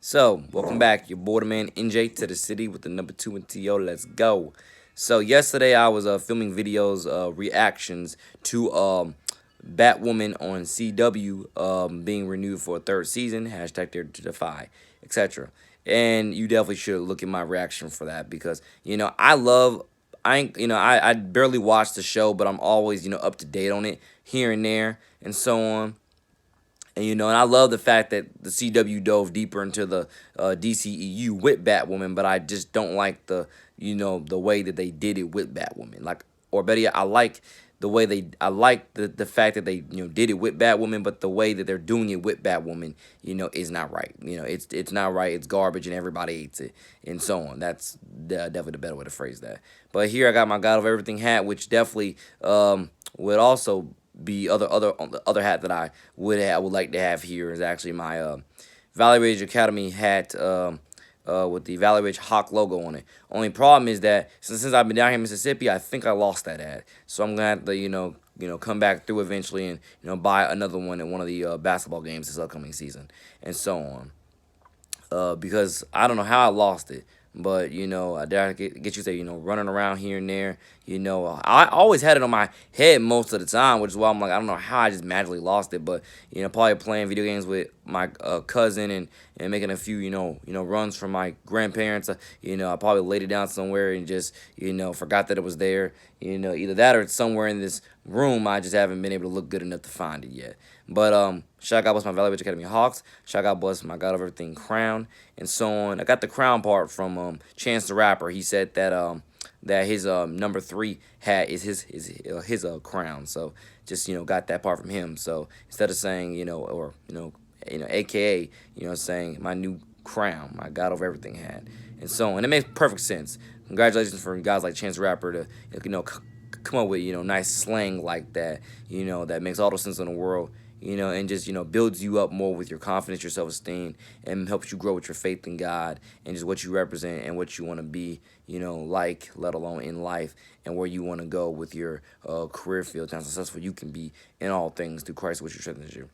So, welcome back. Your boy, the man, NJ to the city with the number 2 and TO. Let's go. So, yesterday I was filming videos, reactions to Batwoman on CW being renewed for a third season. Hashtag Dare to Defy, etc. And you definitely should look at my reaction for that because, I ain't, I barely watch the show, but I'm always, up to date on it here and there and so on. And I love the fact that the CW dove deeper into the DCEU with Batwoman, but I just don't like the way that they did it with Batwoman. Like, or better yet, I like the fact that they, did it with Batwoman, but the way that they're doing it with Batwoman, is not right. It's not right. It's garbage, and everybody hates it, and so on. That's definitely the better way to phrase that. But here I got my God of Everything hat, which definitely would also be other hat that I would like to have here is actually my Valley Ridge Academy hat with the Valley Ridge Hawk logo on it. Only problem is that since I've been down here in Mississippi, I think I lost that hat. So I'm gonna have to come back through eventually and buy another one at one of the basketball games this upcoming season and so on. Because I don't know how I lost it. But, I dare get you say, running around here and there. I always had it on my head most of the time, which is why I'm like, I don't know how I just magically lost it. But, probably playing video games with my cousin and making a few, runs from my grandparents. I probably laid it down somewhere and just, forgot that it was there. Either that or it's somewhere in this room. I just haven't been able to look good enough to find it yet. But shout out bless my Valley Ridge Academy Hawks. Shout out bless my God of Everything crown and so on. I got the crown part from Chance the Rapper. He said that his number 3 hat is his crown. So just got that part from him. So instead of saying AKA saying my new crown, my God of Everything hat and so on. It makes perfect sense. Congratulations for guys like Chance the Rapper to come up with nice slang like that. That makes all the sense in the world. And just, builds you up more with your confidence, your self-esteem, and helps you grow with your faith in God and just what you represent and what you want to be, like, let alone in life, and where you want to go with your career field, how successful you can be in all things through Christ, which strengthens you,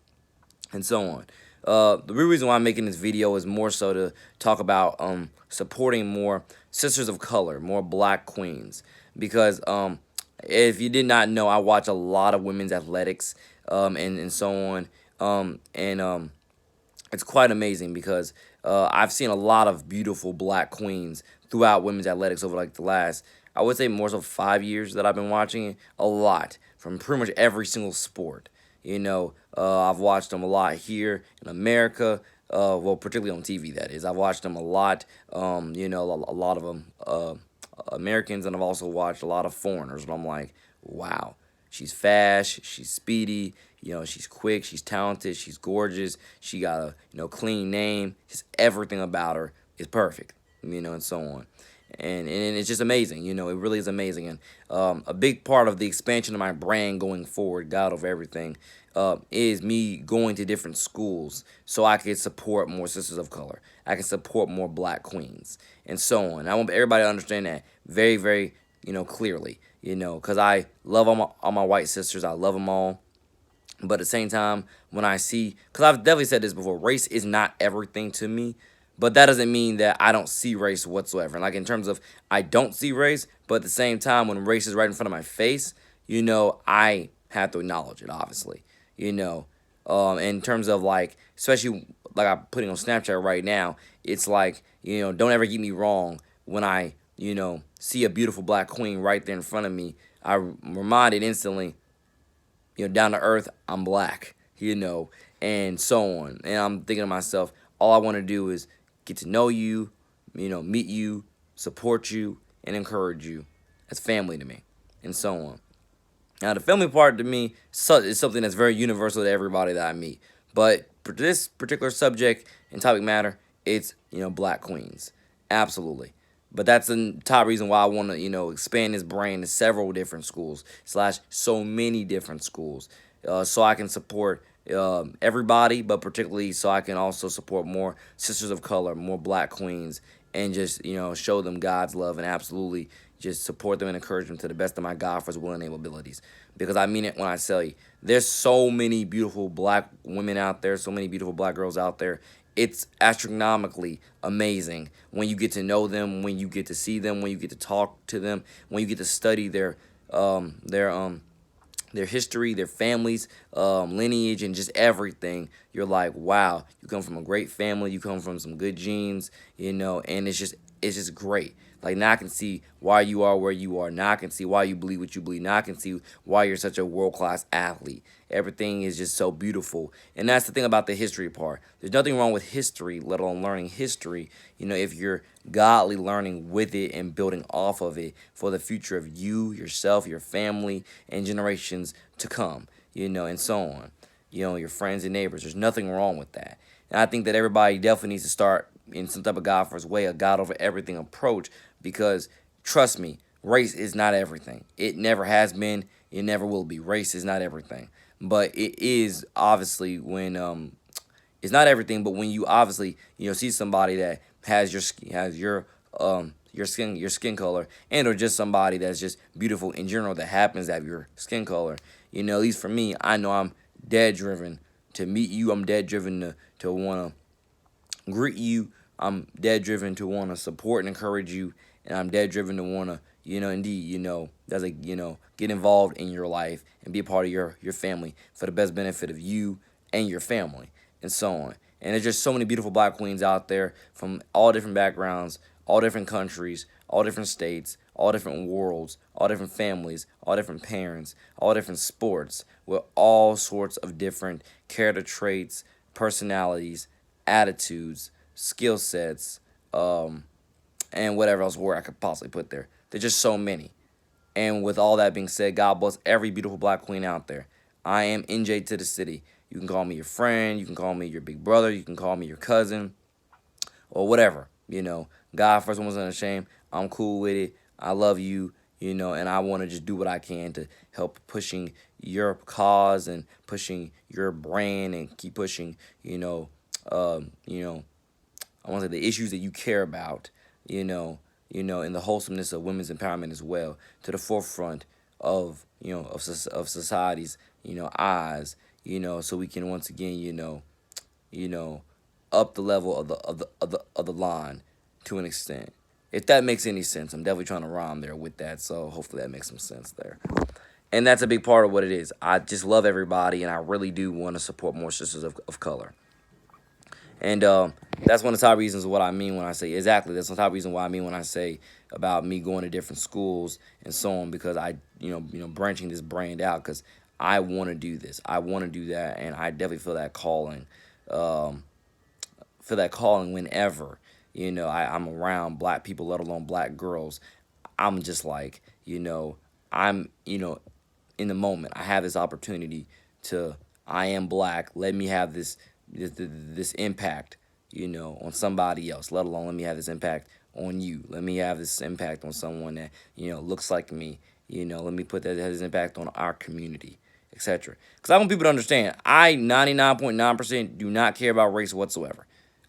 and so on. The real reason why I'm making this video is more so to talk about supporting more sisters of color, more black queens, because if you did not know, I watch a lot of women's athletics and so on. It's quite amazing because I've seen a lot of beautiful black queens throughout women's athletics over like the last, I would say more so 5 years that I've been watching it. A lot from pretty much every single sport. I've watched them a lot here in America. Well, particularly on TV, that is. I've watched them a lot. A lot of them Americans, and I've also watched a lot of foreigners. And I'm like, wow, she's fast, she's speedy, she's quick, she's talented, she's gorgeous, she got a clean name. Just everything about her is perfect, and so on. And it's just amazing, it really is amazing. And a big part of the expansion of my brand going forward, God over everything, is me going to different schools so I can support more sisters of color. I can support more black queens and so on. I want everybody to understand that very, very, clearly, because I love all my white sisters. I love them all. But at the same time, when I see, because I've definitely said this before, race is not everything to me. But that doesn't mean that I don't see race whatsoever. Like in terms of I don't see race, but at the same time, when race is right in front of my face, I have to acknowledge it, obviously. In terms of like, especially like I'm putting on Snapchat right now, it's like, don't ever get me wrong. When I, see a beautiful black queen right there in front of me, I'm reminded instantly, down to earth, I'm black, and so on. And I'm thinking to myself, all I want to do is get to know you, meet you, support you, and encourage you. That's family to me, and so on. Now, the family part to me is something that's very universal to everybody that I meet. But for this particular subject and topic matter, it's, black queens. Absolutely. But that's the top reason why I want to, expand this brand to several different schools / so many different schools, so I can support everybody, but particularly so I can also support more sisters of color, more black queens, and just, show them God's love and absolutely just support them and encourage them to the best of my God for His will and abilities. Because I mean it when I tell you, there's so many beautiful black women out there, so many beautiful black girls out there it's astronomically amazing when you get to know them, when you get to see them, when you get to talk to them, when you get to study um, their um, their history, their families, lineage, and just everything. You're like, wow, you come from a great family, you come from some good genes, and it's just great. Like now I can see why you are where you are. Now I can see why you believe what you believe. Now I can see why you're such a world class athlete. Everything is just so beautiful. And that's the thing about the history part. There's nothing wrong with history, let alone learning history, if you're godly learning with it and building off of it for the future of you, yourself, your family, and generations to come, and so on. Your friends and neighbors. There's nothing wrong with that. And I think that everybody definitely needs to start in some type of God first way, a God over everything approach, because trust me, race is not everything. It never has been. It never will be. Race is not everything, but it is obviously when it's not everything. But when you obviously see somebody that has your skin color, and or just somebody that's just beautiful in general that happens to have your skin color. At least for me, I know I'm dead driven to meet you. I'm dead driven to want to greet you. I'm dead driven to want to support and encourage you, and I'm dead driven to want to, indeed, that's like, get involved in your life and be a part of your family for the best benefit of you and your family, and so on. And there's just so many beautiful black queens out there from all different backgrounds, all different countries, all different states, all different worlds, all different families, all different parents, all different sports, with all sorts of different character traits, personalities, attitudes, skill sets, and whatever else word I could possibly put there. There's just so many. And with all that being said, God bless every beautiful black queen out there. I am NJ to the city. You can call me your friend, you can call me your big brother, you can call me your cousin, or whatever. God first one was unashamed. I'm cool with it. I love you, and I want to just do what I can to help pushing your cause and pushing your brand and keep pushing, I want to say the issues that you care about, and the wholesomeness of women's empowerment as well, to the forefront of of society's eyes, so we can once again you know up the level of the line to an extent. If that makes any sense, I'm definitely trying to rhyme there with that, so hopefully that makes some sense there. And that's a big part of what it is. I just love everybody, and I really do want to support more sisters of color. And that's one of the top reasons what I mean when I say exactly. That's the top reason why I mean when I say about me going to different schools and so on, because I branching this brand out, because I want to do this. I want to do that, and I definitely feel that calling. Um, feel that calling whenever I'm around black people, let alone black girls. I'm just like I'm in the moment. I have this opportunity to. I am black. Let me have this impact, on somebody else. Let alone let me have this impact on you. Let me have this impact on someone that looks like me. Let me put that has impact on our community, etc. Because I want people to understand. I 99.9% do not care about race whatsoever.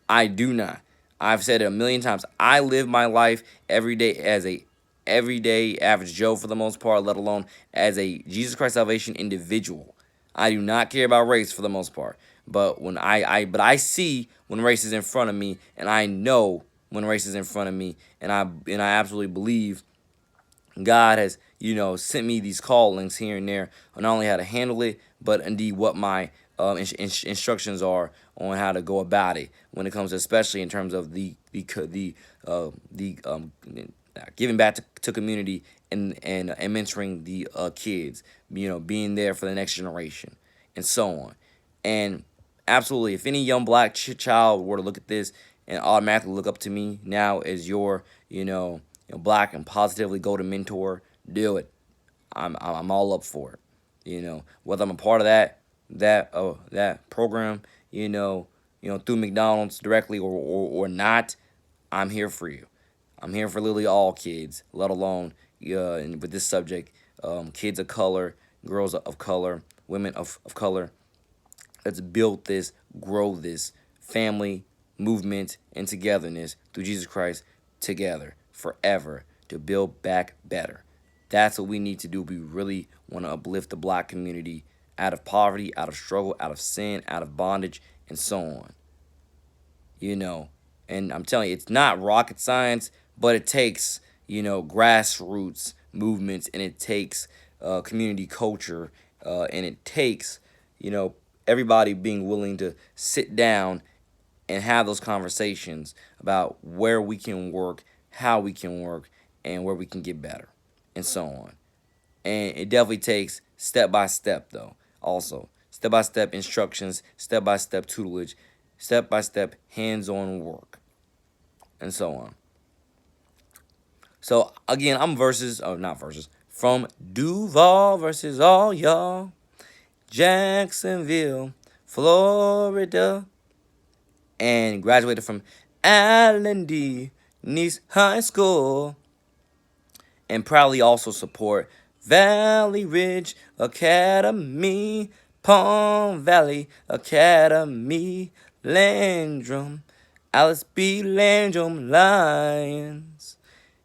I do not. I've said it a million times. I live my life every day as a everyday average Joe for the most part, let alone as a Jesus Christ salvation individual. I do not care about race for the most part. But when I see when race is in front of me, and I know when race is in front of me, and I absolutely believe God has, sent me these callings here and there on not only how to handle it, but indeed what my instructions are on how to go about it when it comes, especially in terms of the giving back to community and mentoring the kids, being there for the next generation, and so on. And absolutely, if any young black child were to look at this and automatically look up to me now as your, black and positively go to mentor, do it. I'm all up for it. Whether I'm a part of that program, through McDonald's directly or not, I'm here for you. I'm here for literally all kids, let alone and with this subject, kids of color, girls of color, women of color. Let's build this, grow this family, movement, and togetherness through Jesus Christ together forever to build back better. That's what we need to do. We really want to uplift the black community out of poverty, out of struggle, out of sin, out of bondage, and so on. you know. And I'm telling you, it's not rocket science, but it takes, grassroots movements, and it takes community culture, and it takes, you know, everybody being willing to sit down and have those conversations about where we can work, how we can work, and where we can get better, and so on. And it definitely takes step by step, though. Also, step by step instructions, step by step tutelage, step by step hands on work, and so on. So again, I'm not versus, from Duval versus all y'all, Jacksonville, Florida, and graduated from Allen D. Nice High School, and proudly also support Valley Ridge Academy, Palm Valley Academy, Landrum, Alice B. Landrum Lions,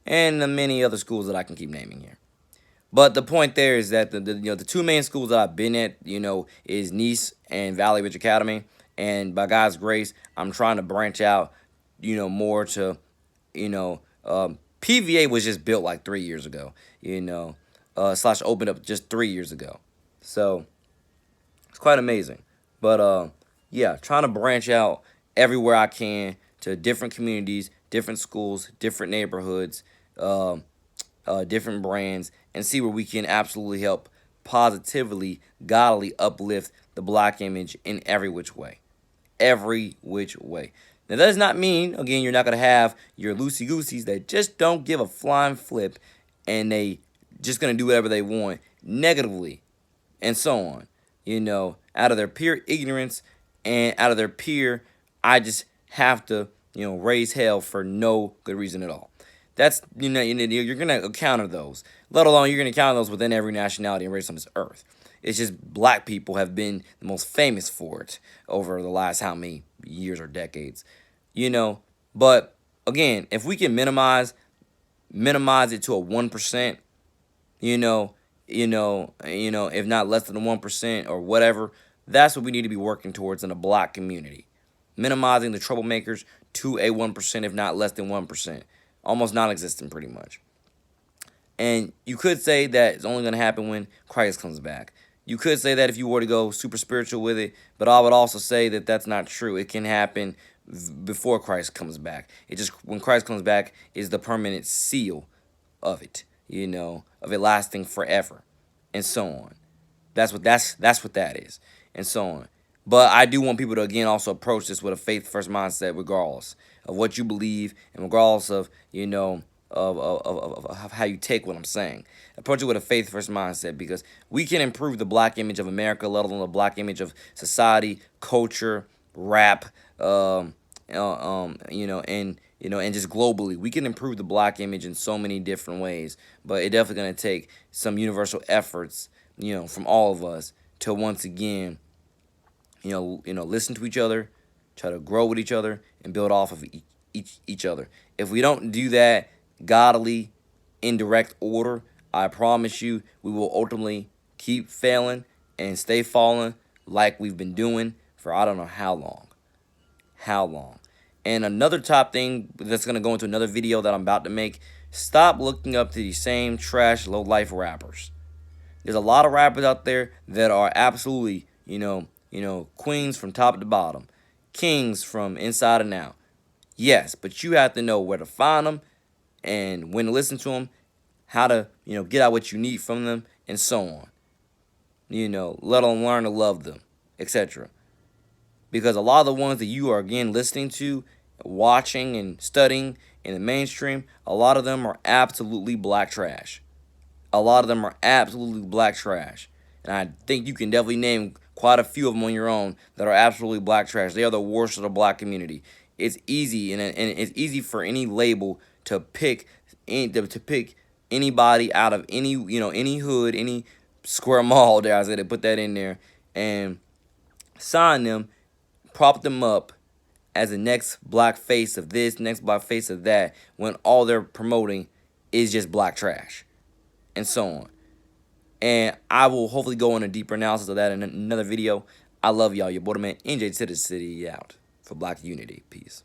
and the many other schools that I can keep naming here. But the point there is that the two main schools that I've been at, is Nice and Valley Ridge Academy. And by God's grace, I'm trying to branch out, more to, PVA was just built like 3 years ago, slash opened up just 3 years ago. So it's quite amazing. But yeah, trying to branch out everywhere I can to different communities, different schools, different neighborhoods, different brands, and see where we can absolutely help positively, godly uplift the black image in every which way. Every which way. Now, that does not mean, again, you're not going to have your loosey-gooseys that just don't give a flying flip and they just going to do whatever they want negatively and so on. Out of their pure ignorance and out of their pure, I just have to, raise hell for no good reason at all. That's, you're going to encounter those. Let alone you're going to encounter those within every nationality and race on this earth. It's just black people have been the most famous for it over the last how many years or decades. But again, if we can minimize it to a 1%, if not less than 1% or whatever, that's what we need to be working towards in the black community. Minimizing the troublemakers to a 1%, if not less than 1%. Almost non-existent, pretty much. And you could say that it's only going to happen when Christ comes back. You could say that if you were to go super spiritual with it, but I would also say that that's not true. It can happen before Christ comes back. It just, when Christ comes back, is the permanent seal of it, of it lasting forever, and so on. That's what that is, and so on. But I do want people to, again, also approach this with a faith-first mindset, regardless of what you believe and regardless of, of how you take what I'm saying. Approach it with a faith-first mindset, because we can improve the black image of America, let alone the black image of society, culture, rap, and just globally. We can improve the black image in so many different ways, but it's definitely going to take some universal efforts, from all of us to once again, listen to each other, try to grow with each other, and build off of each other. If we don't do that godly, in direct order, I promise you, we will ultimately keep failing and stay falling like we've been doing for I don't know how long. How long? And another top thing that's going to go into another video that I'm about to make, stop looking up to these same trash, low-life rappers. There's a lot of rappers out there that are absolutely, queens from top to bottom, kings from inside and out. Yes, but you have to know where to find them and when to listen to them, how to, get out what you need from them, and so on. Let them learn to love them, etc. Because a lot of the ones that you are, again, listening to, watching, and studying in the mainstream, a lot of them are absolutely black trash. A lot of them are absolutely black trash. And I think you can definitely name quite a few of them on your own that are absolutely black trash. They are the worst of the black community. It's easy, and it's easy for any label to pick anybody out of any any hood, any square mall. There, I said, to put that in there and sign them, prop them up as the next black face of this, next black face of that, when all they're promoting is just black trash, and so on. And I will hopefully go into a deeper analysis of that in another video. I love y'all. Your boy, man, NJ2TheCity, out. for Black unity. Peace.